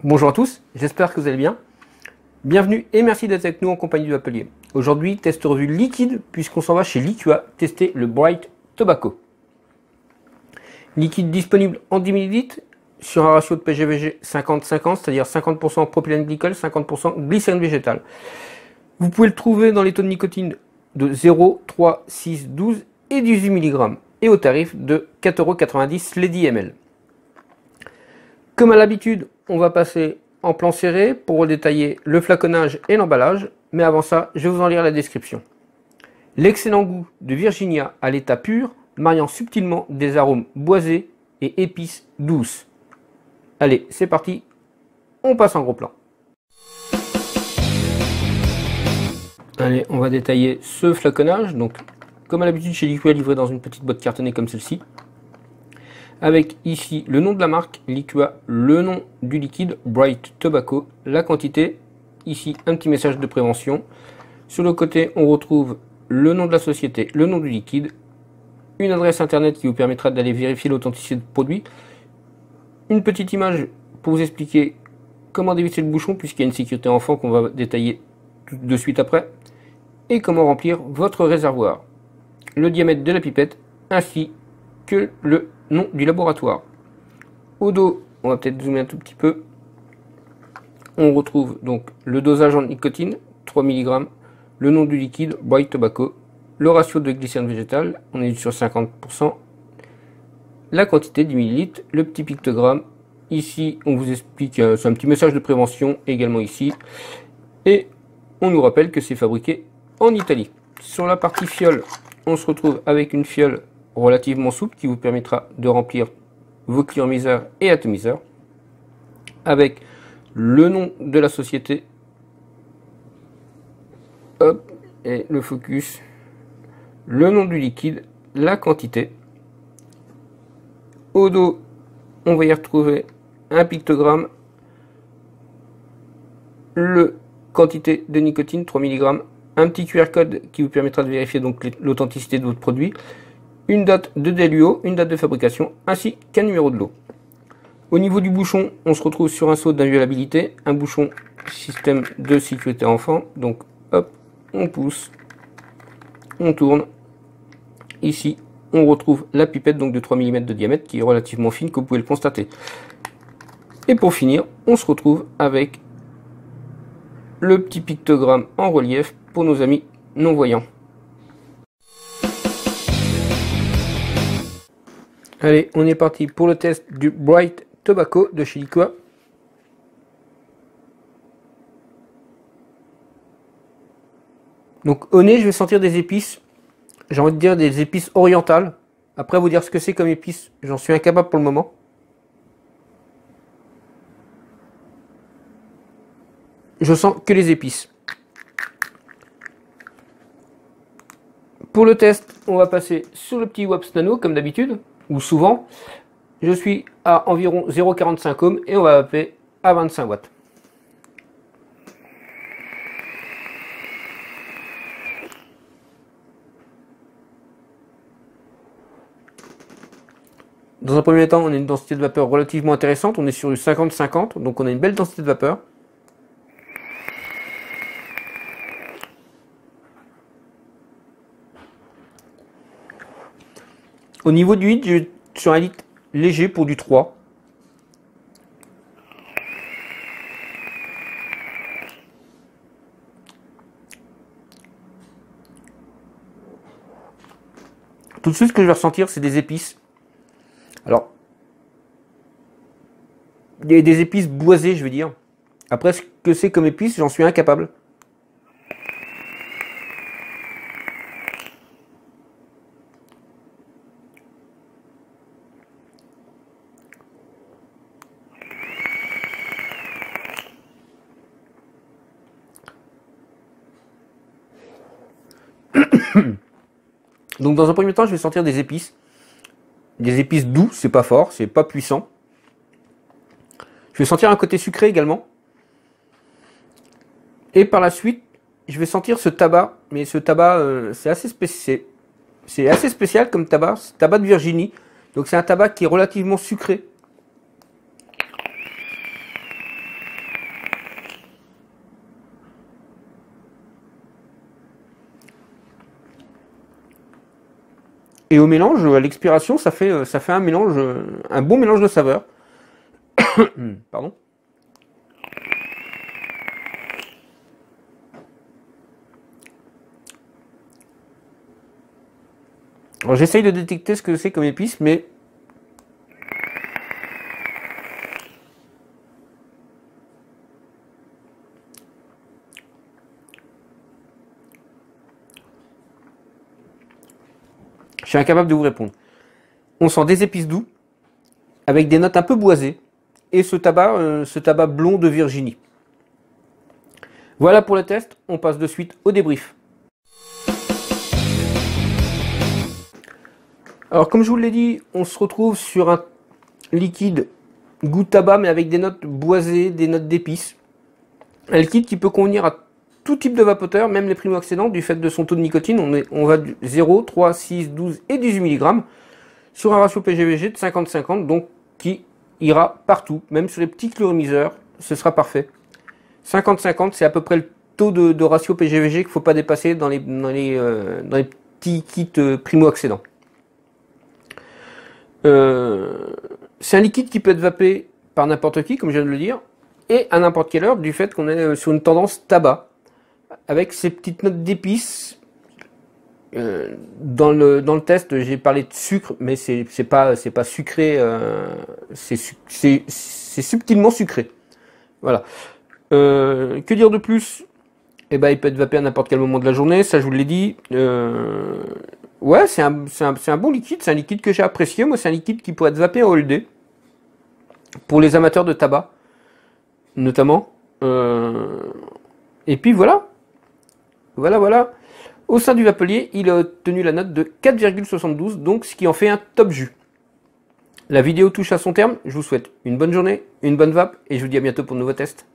Bonjour à tous, j'espère que vous allez bien. Bienvenue et merci d'être avec nous en compagnie du Appelier. Aujourd'hui, test revue liquide, puisqu'on s'en va chez Liqua tester le Bright Tobacco. Liquide disponible en 10 ml sur un ratio de PGVG 50-50, c'est-à-dire 50% propylène glycol, 50% glycérine végétale. Vous pouvez le trouver dans les taux de nicotine de 0, 3, 6, 12 et 18 mg et au tarif de 4,90 € les 10 ml. Comme à l'habitude, on va passer en plan serré pour détailler le flaconnage et l'emballage, mais avant ça, je vais vous en lire la description. L'excellent goût de Virginia à l'état pur, mariant subtilement des arômes boisés et épices douces. Allez, c'est parti, on passe en gros plan. Allez, on va détailler ce flaconnage. Donc, comme à l'habitude chez Liqua, livré dans une petite boîte cartonnée comme celle-ci. Avec ici le nom de la marque, Liqua, le nom du liquide, Bright Tobacco, la quantité, ici un petit message de prévention. Sur le côté, on retrouve le nom de la société, le nom du liquide, une adresse internet qui vous permettra d'aller vérifier l'authenticité du produit, une petite image pour vous expliquer comment dévisser le bouchon, puisqu'il y a une sécurité enfant qu'on va détailler tout de suite après, et comment remplir votre réservoir, le diamètre de la pipette, ainsi que le nom du laboratoire. Au dos, on va peut-être zoomer un tout petit peu. On retrouve donc le dosage en nicotine, 3 mg, le nom du liquide, Bright Tobacco, le ratio de glycérine végétale, on est sur 50%, la quantité 10 ml, le petit pictogramme. Ici, on vous explique, c'est un petit message de prévention également ici. Et on nous rappelle que c'est fabriqué en Italie. Sur la partie fiole, on se retrouve avec une fiole relativement souple qui vous permettra de remplir vos clients-miseurs et atomiseurs, avec le nom de la société, hop, et le focus, le nom du liquide, la quantité. Au dos, on va y retrouver un pictogramme, le quantité de nicotine, 3 mg, un petit QR code qui vous permettra de vérifier donc l'authenticité de votre produit, une date de DLUO, une date de fabrication, ainsi qu'un numéro de lot. Au niveau du bouchon, on se retrouve sur un seau d'inviolabilité, un bouchon système de sécurité enfant. Donc hop, on pousse, on tourne. Ici, on retrouve la pipette donc de 3 mm de diamètre qui est relativement fine, comme vous pouvez le constater. Et pour finir, on se retrouve avec le petit pictogramme en relief pour nos amis non-voyants. Allez, on est parti pour le test du Bright Tobacco de chez Liqua. Donc au nez, je vais sentir des épices. J'ai envie de dire des épices orientales. Après vous dire ce que c'est comme épices, j'en suis incapable pour le moment. Je sens que les épices. Pour le test, on va passer sur le petit WAPS Nano comme d'habitude, ou souvent. Je suis à environ 0,45 ohms et on va vaper à 25 watts. Dans un premier temps, on a une densité de vapeur relativement intéressante. On est sur du 50-50, donc on a une belle densité de vapeur. Au niveau du hit, je suis sur un litre léger pour du 3. Tout de suite, ce que je vais ressentir, c'est des épices. Alors, il y a des épices boisées, je veux dire. Après, ce que c'est comme épices, j'en suis incapable. Donc dans un premier temps, je vais sentir des épices. Des épices doux, c'est pas fort, c'est pas puissant. Je vais sentir un côté sucré également. Et par la suite, je vais sentir ce tabac. Mais ce tabac, c'est assez spécial comme tabac. C'est tabac de Virginie. Donc c'est un tabac qui est relativement sucré. Et au mélange, à l'expiration, ça fait un mélange, un bon mélange de saveurs. Pardon. Alors j'essaye de détecter ce que c'est comme épice, mais je suis incapable de vous répondre. On sent des épices doux, avec des notes un peu boisées, et ce tabac blond de Virginie. Voilà pour le test, on passe de suite au débrief. Alors comme je vous l'ai dit, on se retrouve sur un liquide goût tabac mais avec des notes boisées, des notes d'épices. Un liquide qui peut convenir à tout type de vapoteur, même les primo-accédants, du fait de son taux de nicotine. On va du 0, 3, 6, 12 et 18 mg sur un ratio PGVG de 50-50, donc qui ira partout, même sur les petits chloromiseurs, ce sera parfait. 50-50, c'est à peu près le taux de ratio PGVG qu'il ne faut pas dépasser dans les petits kits primo-accédants. C'est un liquide qui peut être vapé par n'importe qui, comme je viens de le dire, et à n'importe quelle heure, du fait qu'on est sur une tendance tabac, avec ces petites notes d'épices. Dans le test, j'ai parlé de sucre, mais c'est pas sucré, c'est subtilement sucré. Voilà. Que dire de plus? Eh ben, il peut être vapé à n'importe quel moment de la journée, ça je vous l'ai dit. Ouais, c'est un bon liquide, c'est un liquide que j'ai apprécié. Moi, c'est un liquide qui pourrait être vapé en all day, pour les amateurs de tabac, notamment. Et puis voilà. Voilà. Au sein du vapelier, il a obtenu la note de 4,72, donc ce qui en fait un top jus. La vidéo touche à son terme, je vous souhaite une bonne journée, une bonne vape, et je vous dis à bientôt pour de nouveaux tests.